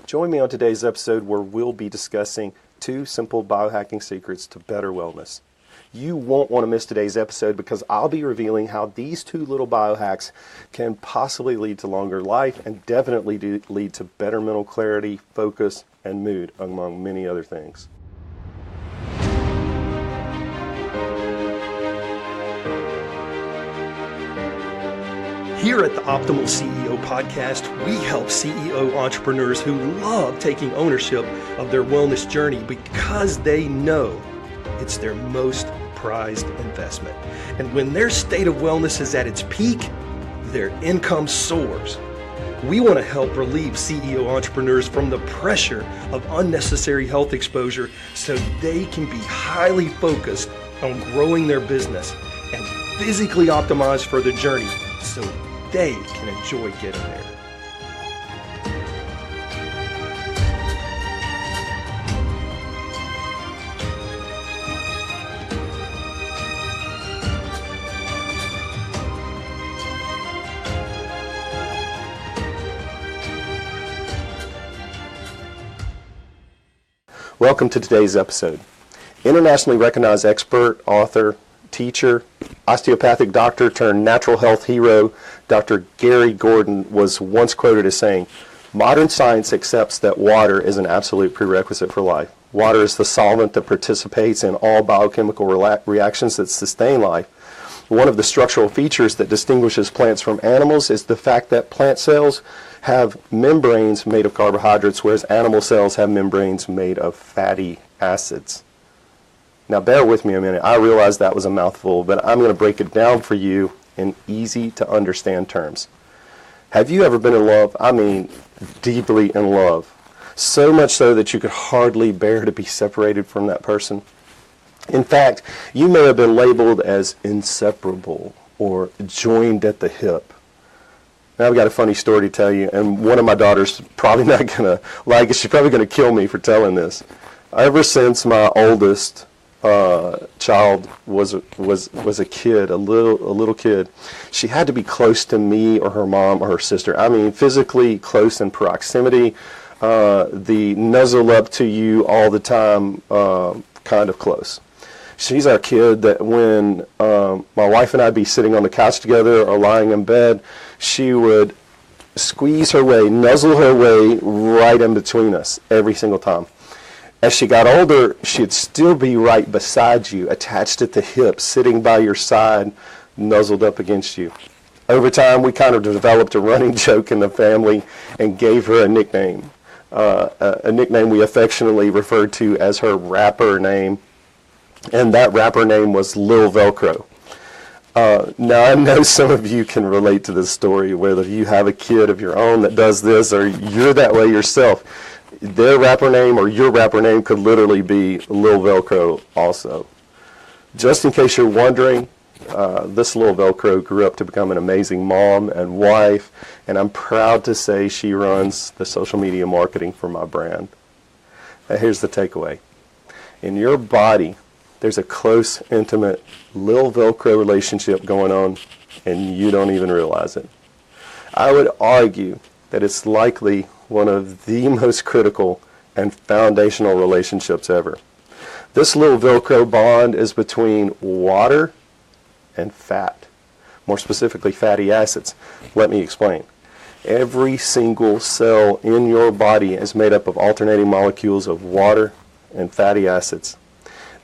Join me on today's episode where we'll be discussing 2 simple biohacking secrets to better wellness. You won't want to miss today's episode because I'll be revealing how these 2 little biohacks can possibly lead to longer life and definitely lead to better mental clarity, focus, and mood, among many other things. Here at the Optimal CEO Podcast, we help CEO entrepreneurs who love taking ownership of their wellness journey because they know it's their most prized investment. And when their state of wellness is at its peak, their income soars. We want to help relieve CEO entrepreneurs from the pressure of unnecessary health exposure so they can be highly focused on growing their business and physically optimized for the journey so they can enjoy getting there. Welcome to today's episode. Internationally recognized expert, author, teacher, osteopathic doctor turned natural health hero, Dr. Gary Gordon was once quoted as saying, "Modern science accepts that water is an absolute prerequisite for life. Water is the solvent that participates in all biochemical reactions that sustain life. One of the structural features that distinguishes plants from animals is the fact that plant cells have membranes made of carbohydrates, whereas animal cells have membranes made of fatty acids." Now bear with me a minute. I realize that was a mouthful, but I'm going to break it down for you in easy to understand terms. Have you ever been in love? I mean, deeply in love. So much so that you could hardly bear to be separated from that person. In fact, you may have been labeled as inseparable or joined at the hip. Now I've got a funny story to tell you, and one of my daughters probably not going to like it. She's probably going to kill me for telling this. Ever since my oldest child was a kid, a little kid, she had to be close to me or her mom or her sister. I mean, physically close in proximity, the nuzzle up to you all the time, kind of close. She's our kid that when my wife and I'd be sitting on the couch together or lying in bed, she would squeeze her way, nuzzle her way right in between us every single time. As she got older, she'd still be right beside you, attached at the hip, sitting by your side, nuzzled up against you. Over time, we kind of developed a running joke in the family and gave her a nickname, a nickname we affectionately referred to as her rapper name, and that rapper name was Lil Velcro. Now, I know some of you can relate to this story, whether you have a kid of your own that does this or you're that way yourself. Their rapper name or your rapper name could literally be Lil Velcro also. Just in case you're wondering, this Lil Velcro grew up to become an amazing mom and wife, and I'm proud to say she runs the social media marketing for my brand. Now, here's the takeaway. In your body, there's a close, intimate Lil Velcro relationship going on, and you don't even realize it. I would argue that it's likely one of the most critical and foundational relationships ever. This little Velcro bond is between water and fat, more specifically fatty acids. Let me explain. Every single cell in your body is made up of alternating molecules of water and fatty acids.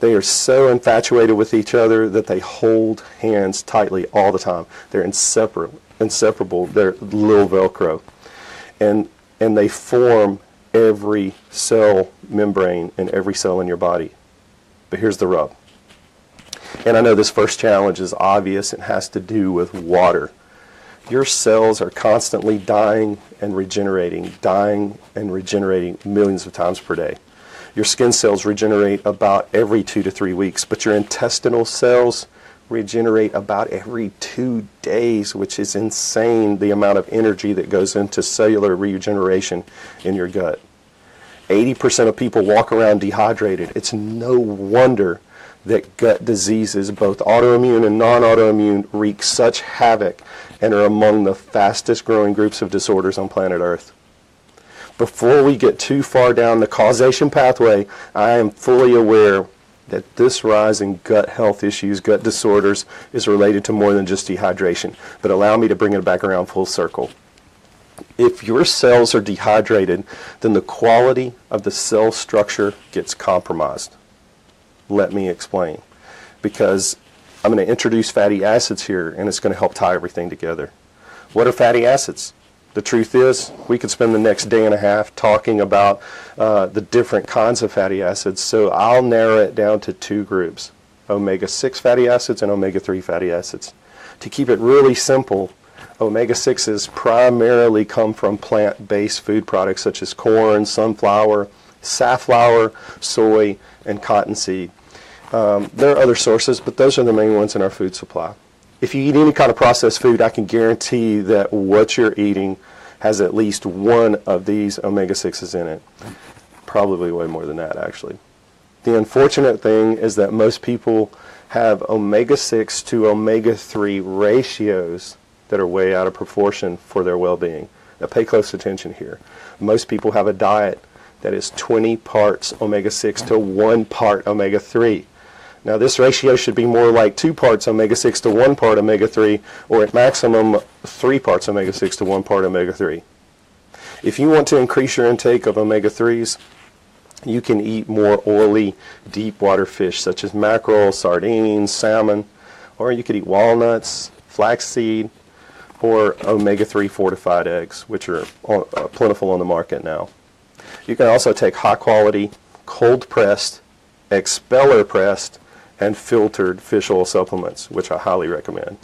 They are so infatuated with each other that they hold hands tightly all the time. They're inseparable. They're little Velcro. And they form every cell membrane in every cell in your body. But here's the rub. And I know this first challenge is obvious. It has to do with water. Your cells are constantly dying and regenerating millions of times per day. Your skin cells regenerate about every 2 to 3 weeks, but your intestinal cells regenerate about every 2 days, which is insane, the amount of energy that goes into cellular regeneration in your gut. 80% of people walk around dehydrated. It's no wonder that gut diseases, both autoimmune and non-autoimmune, wreak such havoc and are among the fastest growing groups of disorders on planet Earth. before we get too far down the causation pathway, I am fully aware that this rise in gut health issues, gut disorders, is related to more than just dehydration. But allow me to bring it back around full circle. If your cells are dehydrated, then the quality of the cell structure gets compromised. Let me explain. Because I'm going to introduce fatty acids here, and it's going to help tie everything together. What are fatty acids? The truth is, we could spend the next day and a half talking about the different kinds of fatty acids, so I'll narrow it down to two groups, omega-6 fatty acids and omega-3 fatty acids. To keep it really simple, omega-6s primarily come from plant-based food products such as corn, sunflower, safflower, soy, and cottonseed. There are other sources, but those are the main ones in our food supply. If you eat any kind of processed food, I can guarantee that what you're eating has at least one of these omega-6s in it. Probably way more than that, actually. The unfortunate thing is that most people have omega-6 to omega-3 ratios that are way out of proportion for their well-being. Now pay close attention here. Most people have a diet that is 20 parts omega-6 to 1 part omega-3. Now this ratio should be more like 2 parts omega-6 to 1 part omega-3, or at maximum 3 parts omega-6 to 1 part omega-3. If you want to increase your intake of omega-3s, you can eat more oily, deep water fish such as mackerel, sardines, salmon, or you could eat walnuts, flaxseed, or omega-3 fortified eggs, which are plentiful on the market now. You can also take high quality, cold pressed, expeller pressed, and filtered fish oil supplements, which I highly recommend.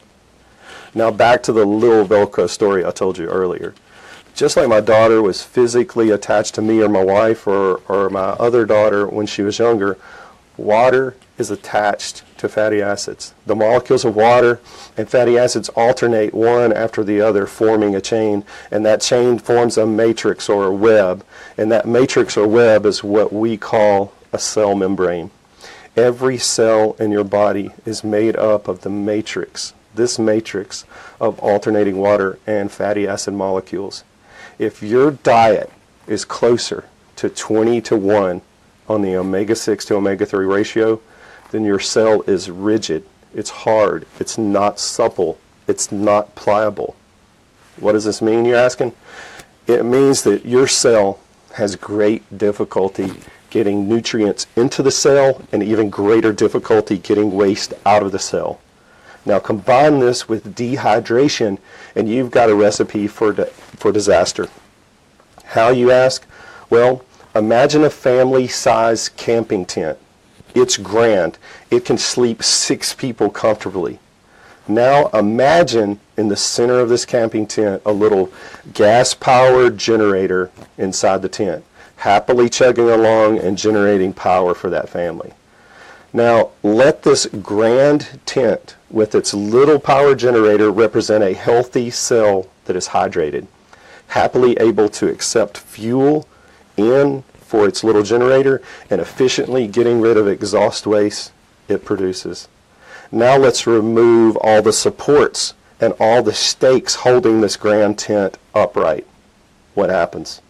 Now back to the little Velcro story I told you earlier. Just like my daughter was physically attached to me or my wife or my other daughter when she was younger, water is attached to fatty acids. The molecules of water and fatty acids alternate one after the other, forming a chain, and that chain forms a matrix or a web, and that matrix or web is what we call a cell membrane. Every cell in your body is made up of the matrix, this matrix of alternating water and fatty acid molecules. If your diet is closer to 20 to 1 on the omega-6 to omega-3 ratio, then your cell is rigid, it's hard, it's not supple, it's not pliable. What does this mean, you're asking? It means that your cell has great difficulty getting nutrients into the cell and even greater difficulty getting waste out of the cell. Now combine this with dehydration and you've got a recipe for disaster. How, you ask? Well, imagine a family-sized camping tent. It's grand. It can sleep 6 people comfortably. Now imagine in the center of this camping tent a little gas-powered generator inside the tent, happily chugging along and generating power for that family. Now let this grand tent with its little power generator represent a healthy cell that is hydrated, happily able to accept fuel in for its little generator and efficiently getting rid of exhaust waste it produces. Now let's remove all the supports and all the stakes holding this grand tent upright. What happens?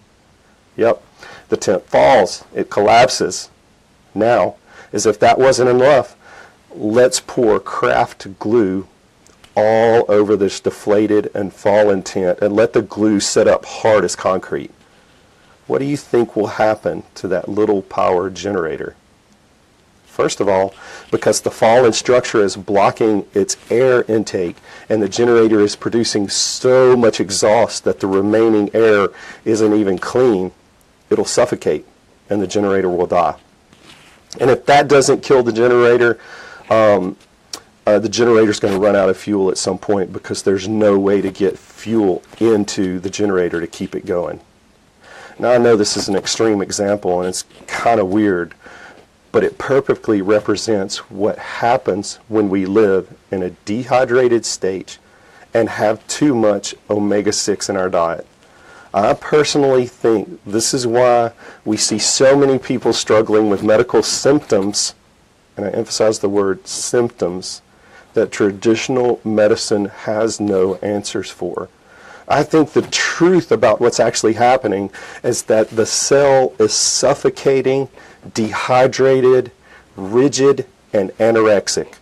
Yep, the tent falls, it collapses. Now, as if that wasn't enough, let's pour craft glue all over this deflated and fallen tent and let the glue set up hard as concrete. What do you think will happen to that little power generator? First of all, because the fallen structure is blocking its air intake and the generator is producing so much exhaust that the remaining air isn't even clean, it'll suffocate and the generator will die. And if that doesn't kill the generator is going to run out of fuel at some point because there's no way to get fuel into the generator to keep it going. Now I know this is an extreme example and it's kind of weird, but it perfectly represents what happens when we live in a dehydrated state and have too much omega-6 in our diet. I personally think this is why we see so many people struggling with medical symptoms, and I emphasize the word symptoms, that traditional medicine has no answers for. I think the truth about what's actually happening is that the cell is suffocating, dehydrated, rigid, and anorexic.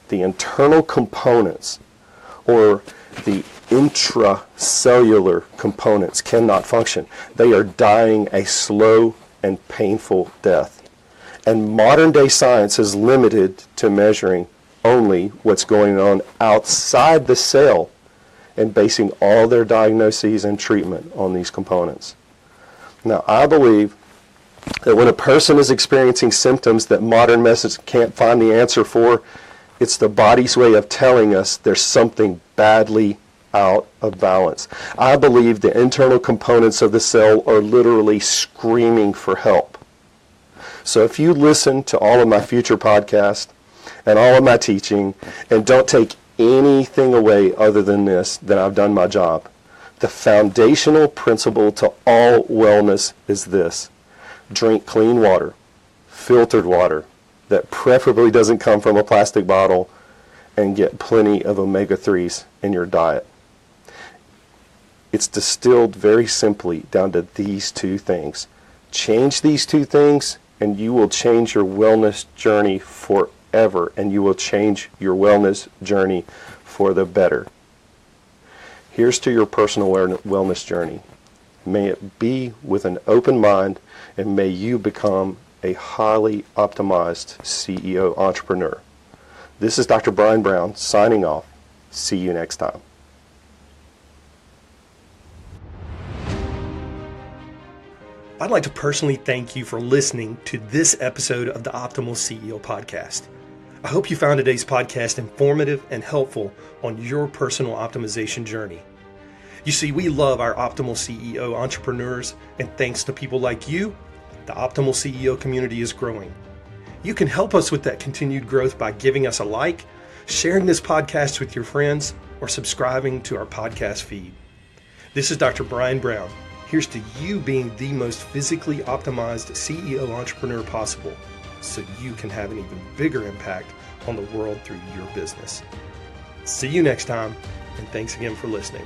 The internal components, or the intracellular components, cannot function. They are dying a slow and painful death. And modern day science is limited to measuring only what's going on outside the cell and basing all their diagnoses and treatment on these components. Now, I believe that when a person is experiencing symptoms that modern medicine can't find the answer for, it's the body's way of telling us there's something badly out of balance. I believe the internal components of the cell are literally screaming for help. So if you listen to all of my future podcasts and all of my teaching and don't take anything away other than this, then I've done my job. The foundational principle to all wellness is this: drink clean water, filtered water that preferably doesn't come from a plastic bottle, and get plenty of omega-3s in your diet. It's distilled very simply down to these two things. Change these two things and you will change your wellness journey forever, and you will change your wellness journey for the better. Here's to your personal wellness journey. May it be with an open mind, and may you become a highly optimized CEO entrepreneur. This is Dr. Brian Brown signing off. See you next time. I'd like to personally thank you for listening to this episode of the Optimal CEO Podcast. I hope you found today's podcast informative and helpful on your personal optimization journey. You see, we love our Optimal CEO entrepreneurs, and thanks to people like you, the Optimal CEO community is growing. You can help us with that continued growth by giving us a like, sharing this podcast with your friends, or subscribing to our podcast feed. This is Dr. Brian Brown. Here's to you being the most physically optimized CEO entrepreneur possible, so you can have an even bigger impact on the world through your business. See you next time, and thanks again for listening.